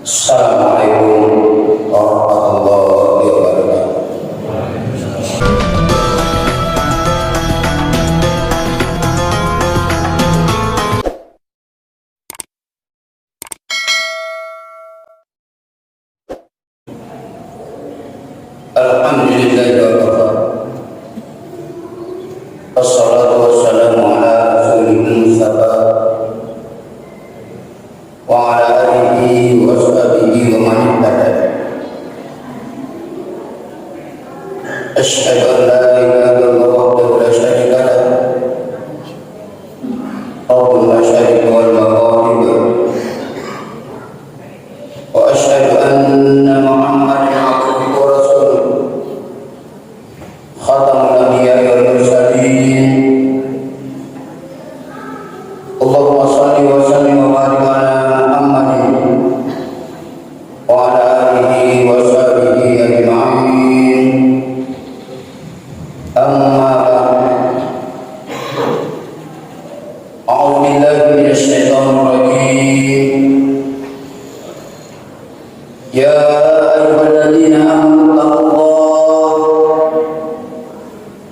Assalamualaikum warahmatullahi wabarakatuh. Alhamdulillahi wa kafa. Wassalatu wassalamu ala rasulil mustafa wa ala alihi wa sahbihi wa man ihtada. Asyhadu an la ilaha illallah wahdahu la syarika lah, rabbul masyariqi wal maghrib, wa asyhadu anna Muhammadan abduhu wa rasuluh, khatamul anbiya'i wal mursalin. Allahumma shalli wa sallim wa barik ala Muhammadin wa ala alihi wa sahbihi ajma'in. Amma ba'd. A'udzu billahi minasy syaithanir rajim. Ya ayyuhalladzina amanu taqullaha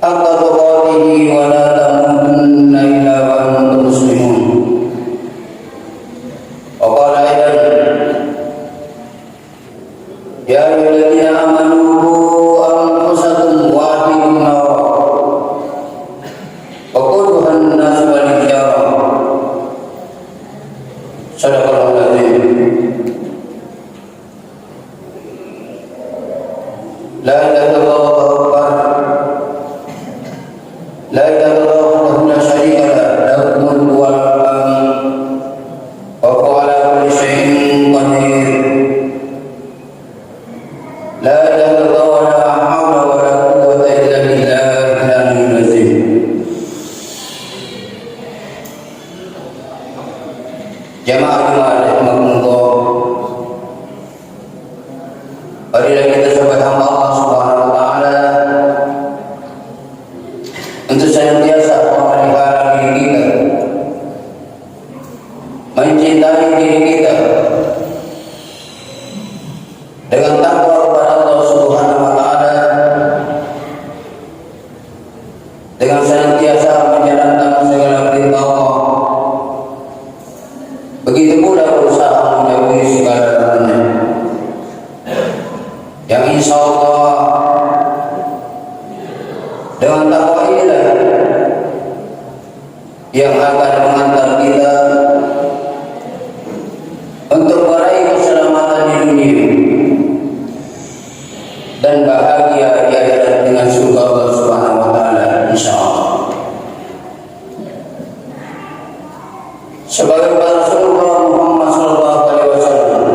haqqa tuqatih wa la tamutunna illa wa antum muslimun. Wa qala aidan ya ayyuhalladzina amanu qu anfusakum wa ahlikum nar wa quduha an-nas wal hijarah. Shadaqallahul azim. La ilaha illallah wallahu akbar. La ilaha illallah wahdahu la syarika lah, lahul mulku wa lahul hamd, wa huwa ala kulli syai'in qadir. La ilaha illallah wa la haula wa la quwwata illa billahil aliyyil azim. Jamaah rahimakumullah. Marilah kita sebagai hamba Allah Subhanahu wa taala untuk senantiasa memelihara diri kita, mencintai diri kita dengan takwa kepada Allah Subhanahu wa taala, dengan senantiasa menjalankan segala perintah Allah. Begitu pula berusaha menjauhi segala larangan, yang insya Allah dengan takwa inilah yang akan mengantar kita untuk meraih keselamatan di dunia dan bahagia di akhirat dengan surga Allah Subhanahu wa taala insyaallah. Sebagai Rasulullah Muhammad sallallahu alaihi wasallam,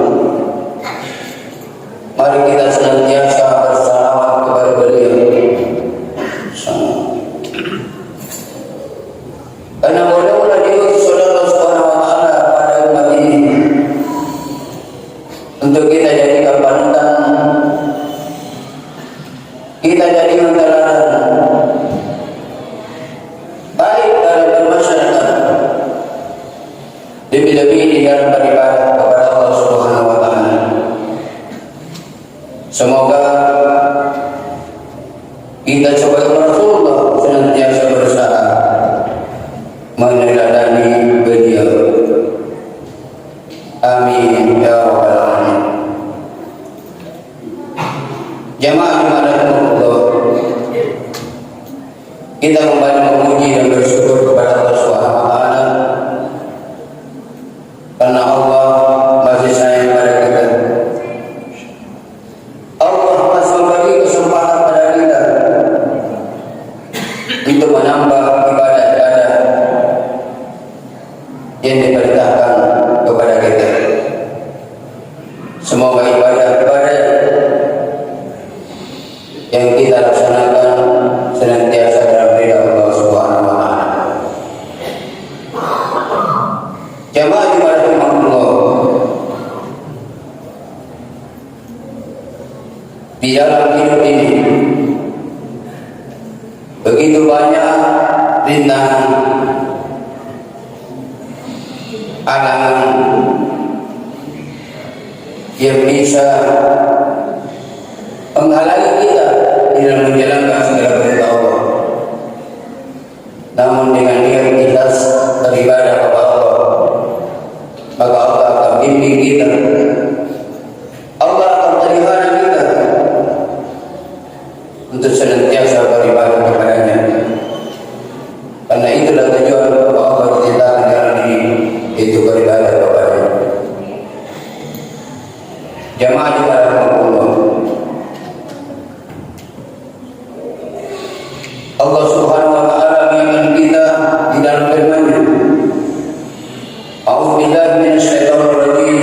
mari kita senantiasa bersalawat kepada beliau. Karena beliaulah diutus oleh Allah Subhanahu wa taala pada umat ini untuk kita jadikan panutan, kita jadikan teladan baik dalam bermasyarakat, lebih-lebih di dalam beribadah kepada Allah Subhanahu wa taala. Semoga kita sebagai Rasulullah senantiasa berusaha meneladani beliau. Amin ya rabbal alamin. Jamaah rahimakumullah, kita kembali memuji dan bersyukur kepada Allah Subhanahu wa taala karena Allah masih sayang pada kita. Allah masih memberi kesempatan pada kita untuk menambah ibadah-ibadah yang diperintahkan kepada kita. Semoga ibadah-ibadah yang kita laksanakan senantiasa dalam ridha Allah Subhanahu wa taala. Jamaah rahimakumullah. yang bisa menghalangi kita di dalam menjalankan segala perintah Allah. Namun dengan niat ikhlas beribadah kepada Allah, maka Allah akan bimbing kita, Allah akan pelihara kita untuk senantiasa beribadah kepadanya. Karena itulah tujuan Allah menciptakan jalan ini, itu beribadah kepadanya. Jamaah di dalam Allah, Allah Subhanahu wa taala mengingatkan kita di dalam firman-Nya, A'udzubillahi minasyaitonir rajim.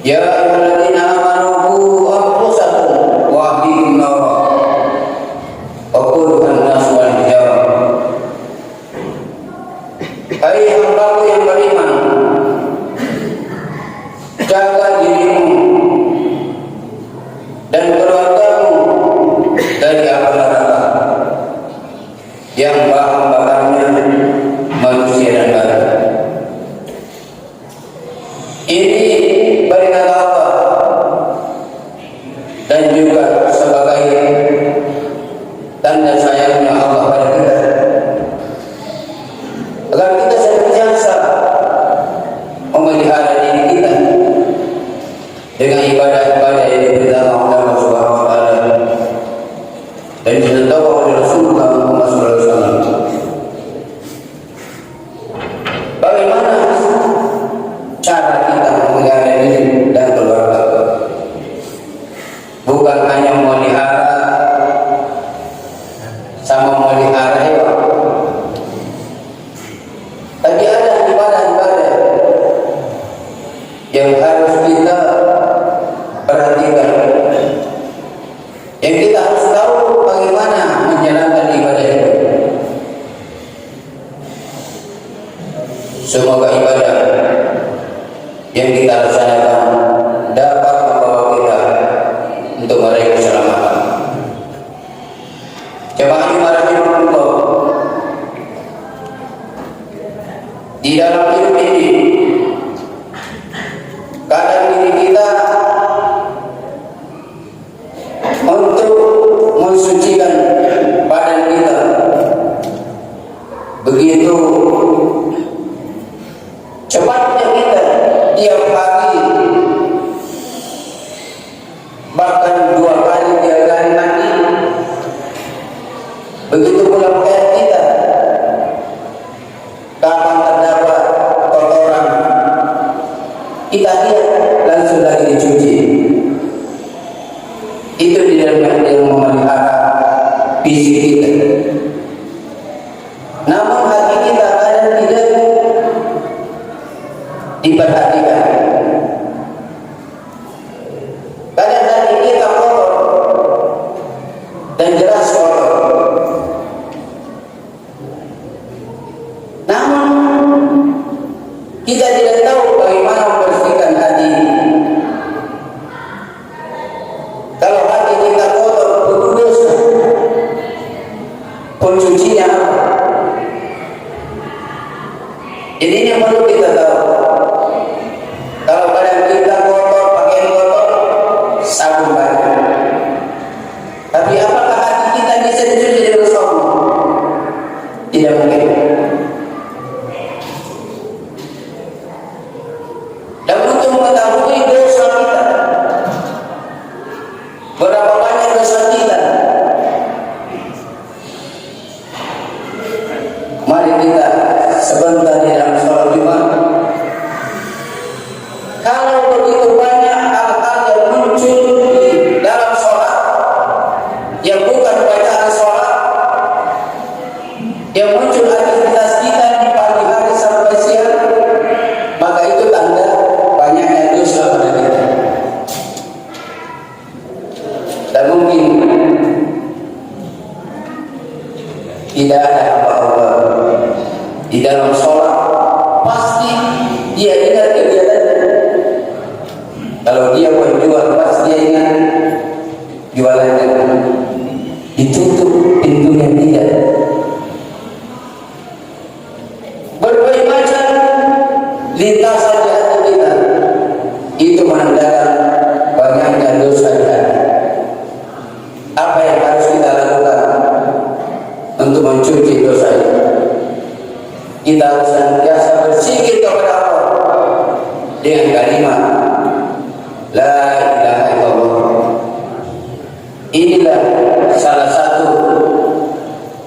Ya ayyuhalladzina amanu qu anfusakum wa ahlikum nara wa quduha an-nas wal hijarah. Hai hambaku yang beriman, jaga dirimu dan keluargamu dari api neraka yang bahan bakarnya manusia dan batu. Ini perintah Allah dan juga sebagai tanda sayangnya Allah pada kita, agar kita senantiasa memelihara diri kita dengan ibadah-ibadah yang diperintahkan oleh Allah Subhanahu wa taala dan diberitahu oleh Rasulullah Muhammad SAW. Bagaimana cara kita memelihara diri dan keluarga? Bukan hanya memelihara sama memelihara hewan, tapi ada ibadah-ibadah yang harus kita perhatikan, yang kita harus tahu bagaimana menjalankan ibadah itu. Semoga ibadah yang kita laksanakan dapat membawa kita untuk meraih keselamatan. Jemaah rahimahullah, di dalam hidup ini kadang diri kita untuk mensucikan badan kita begitu cepatnya kita tiap hari, bahkan 2 kali 3 kali mandi. Begitu pula pakaian kita, kapan terdapat kotoran kita lihat langsung lagi dicuci. Itu di dalam yang memelihara fisik kita. Namun hati kita kadang tidak diperhatikan. Kadang hati kita kotor dan jelas kotor. Namun kita tidak tahu bagaimana membersihkan hati. Kalau hati kita kotor, berdosa, pencucinya apa? Jadi ini yang perlu kita tahu. Kalau badan kita kotor, pakaian kotor, sabun banyak. Tapi apakah hati kita bisa dicuci dengan sabun? Tidak mungkin. Dan untuk mengetahui dosa kita, berapa banyak dosa kita, mari kita sebentar di dalam sholat Jumat. Kalau begitu banyak hal-hal yang muncul di dalam sholat yang bukan bacaan sholat, yang muncul aktivitas kita di pagi hari sampai siang, maka itu tanda banyaknya dosa pada kita. Dan mungkin tidak ada apa-apa di dalam sholat, pasti dia ingat kegiatannya. Kalau dia berjual, pasti dia ingat jualannya. Ditutup pintunya tidak. Berbagai macam lintasan di hati kita. itu menandakan banyaknya dosa di hati. Apa yang harus kita lakukan untuk mencuci dosa itu? Kita harus senantiasa berzikir kepada Allah dengan kalimat La ilaha illallah. Inilah salah satu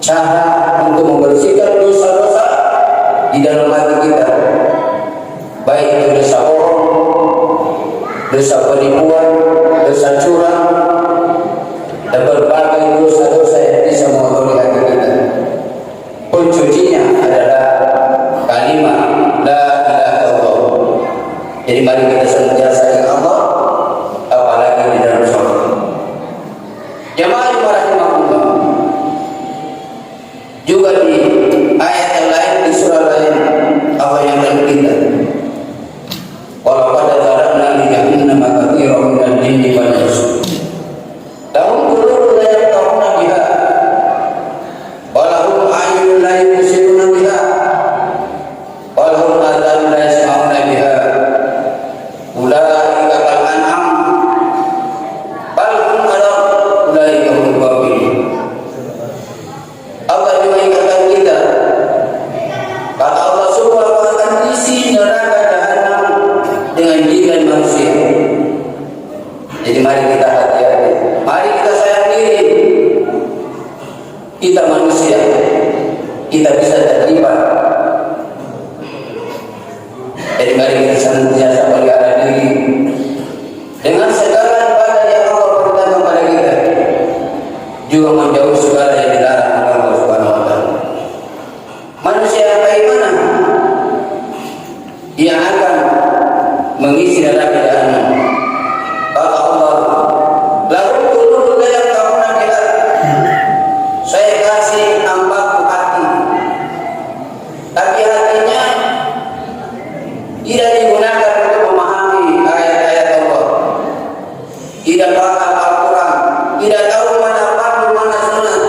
cara untuk membersihkan dosa-dosa di dalam hati kita, baik itu dosa bohong, dosa penipuan, dosa curang, dan berbagai dosa-dosa yang bisa mengotori hati kita. Pencucinya adalah kalimat La ilaha illallah. Jadi mari kita senantiasa dengan Allah, apalagi di dalam sholat. Jemaah rahimahullah, juga di ayat yang lain, di surah lain, apa yang lain kita. Walaqad zara'na li jahannama katsiran minal jinni wal insi. Lahum qulubun la yafqahuna biha wa lahum a'yunun la yubsiruna biha wa lahum adhanun la yasma'una biha. Ulaika kal an'am bal hum adall, ulaika hum ghafilun. Allah juga ingatkan kita, kata Allah Subhanahu wa ta'ala, isi neraka jahanam dengan jin dan manusia. Jadi mari kita hati-hati, mari kita sayang diri. Kita manusia, kita bisa terlibat. Jadi mari kita senantiasa pelihara diri dengan segala ibadah yang Allah berikan kepada kita, juga menjauh segala yang dilarang oleh Allah Subhanahu wa ta'ala. Manusia yang bagaimana? Yang akan mengisi neraka jahanam. Kata Allah, lahum qulubun la yafqahuna biha. Saya kasih hambaku hati, tapi hatinya tidak digunakan untuk memahami ayat-ayat Allah, tidak paham Al-Quran, tidak tahu mana fardu, mana sunnah,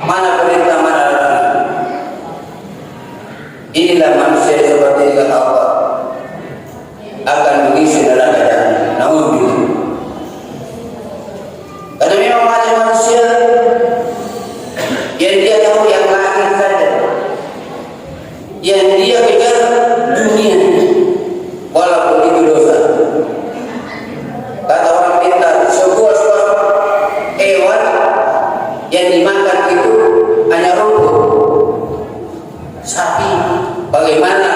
mana perintah, mana larangan. Inilah manusia seperti ini, kata Allah, akan mengisi neraka jahanam. Naudzubillah. Karena memang ada manusia yang dia tahu yang lahir saja, yang dia kejar dunia, walaupun itu dosa. Kata orang pintar, sebuah hewan yang dimakan itu hanya rumput. Sapi, bagaimana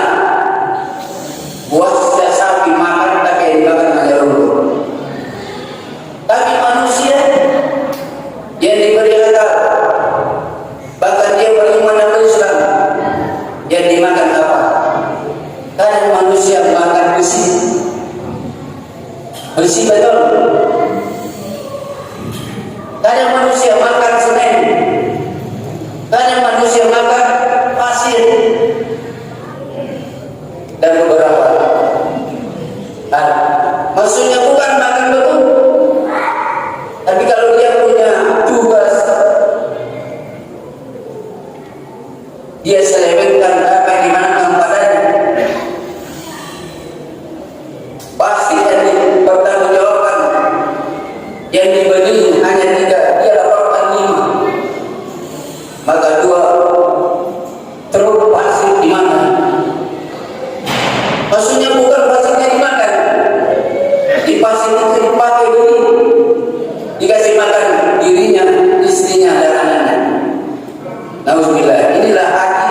buahnya sapi makan tapi yang dimakan hanya rumput. Tapi manusia yang diberi akal, bahkan dia beriman dan Islam, yang dimakan apa? Kadang manusia makan besi. Besi betul. Kadang manusia makan semen. Kadang manusia makan pasir. Dan beberapa. Maksudnya bukan makan betul, tapi kalau dia punya tugas, dia selewengkan apa yang dimakan padanya, pasti yang dipertanggungjawabkan. Yang dibeli hanya 3, dia laporkan 5, maka 2 truk pasir dimakan. Maksudnya bukan pasirnya dimakan, di pasir itu dipakai dulu, dikasih makan dirinya, istrinya, dan anaknya. Nauzubillah. Inilah hati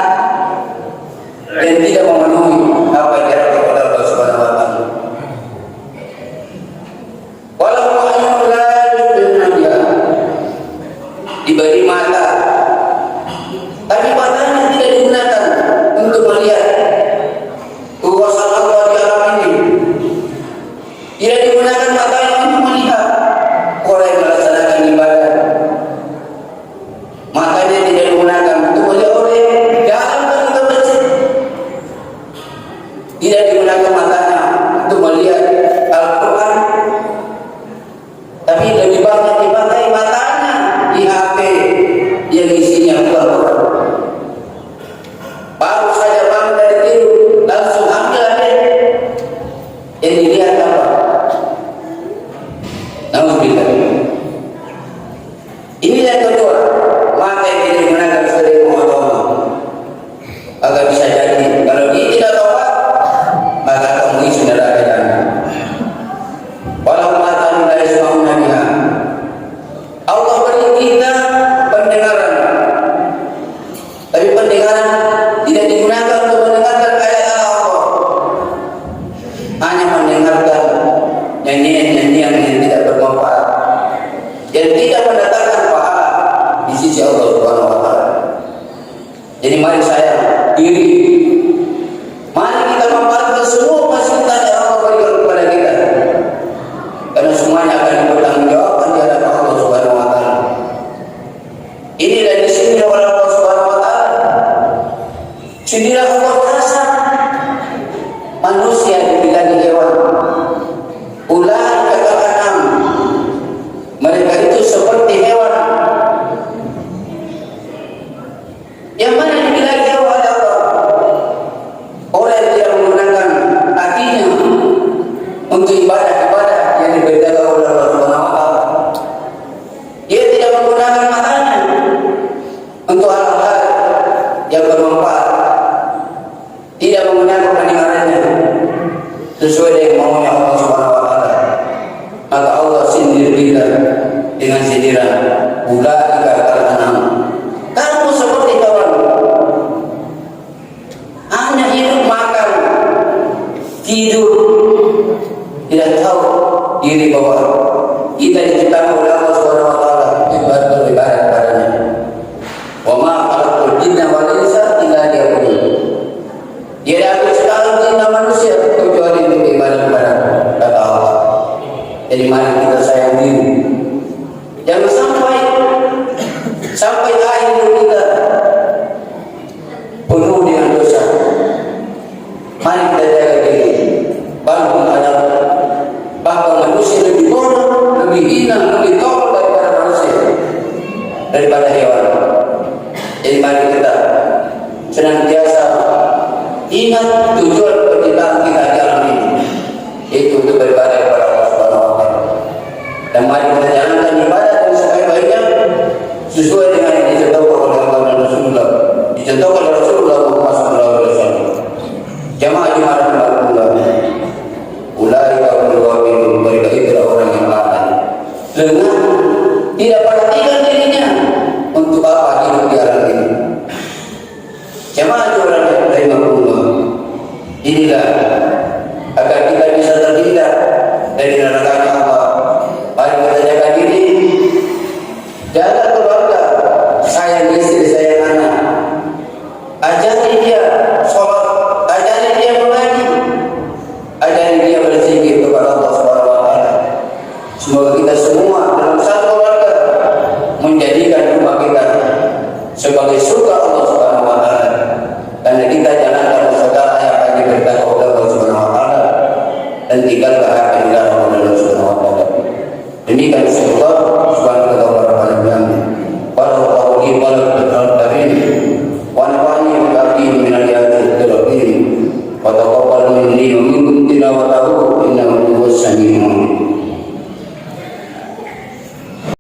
yang tidak memenuhi apa yang diharapkan oleh Allah Subhanahu wa ta'ala. Walau ayun la yubsiruna biha, diberi mata, tapi matanya tidak digunakan untuk melihat kuasa Allah di alam ini. Tidak digunakan matanya untuk melihat orang yang melaksanakan ibadah. Matanya tidak digunakan untuk melihat orang yang jalan ke masjid. Tidak digunakan matanya untuk melihat Al-Quran, tapi lebih banyak dipakai matanya di HP yang isinya Al-Quran. Baru saja bangun dari tidur, langsung ambil HP. Yang dilihat apa? sesuai dengan maunya Allah Subhanahu wa taala. Maka Allah sindir kita dengan sindiran ulaika kal-an'am. Kamu seperti kawan, hanya hidup makan tidur, tidak tahu diri bahwa kita diciptakan oleh Allah Subhanahu wa taala beribadah kepadanya. Wa ma khalaqtul jinna wal insa illa liya'budun. Dia ada sekali jin dan manusia kecuali untuk beribadah kepada kata Allah. Jadi mari kita sayang diri. Jangan sampai akhir hidup kita penuh dengan dosa. Mari kita jaga diri. Bangun adab. Bahwa manusia lebih bodoh, lebih hina, lebih tolol daripada manusia, daripada hewan. Jadi mari kita senantiasa ingat tujuan penciptaan kita di alam ini, yaitu untuk beribadah kepada Allah Subhanahu wa taala. Dan mari kita jalankan ibadah yang sebaik-baiknya sesuai dengan yang dicontohkan oleh Allah dan Rasulullah, dicontohkan oleh Rasulullah Muhammad sallallahu alaihi wasallam. Jamaah Allah, ulaika humul ghafilun, mereka itulah orang yang lalai, lengah, tidak perhatikan dirinya untuk apa hidup di alam ini. Jamaah orang yang rahimahullah, inilah agar kita bisa terhindar dari neraka Allah. Mari kita jaga diri, jaga keluarga, sayang istri, sayang anak, ajari dia sholat, ajari dia mengaji, ajari dia berzikir kepada Allah Subhanahu wa taala. Semoga kita semua dalam satu keluarga menjadikan rumah kita sebagai surga Allah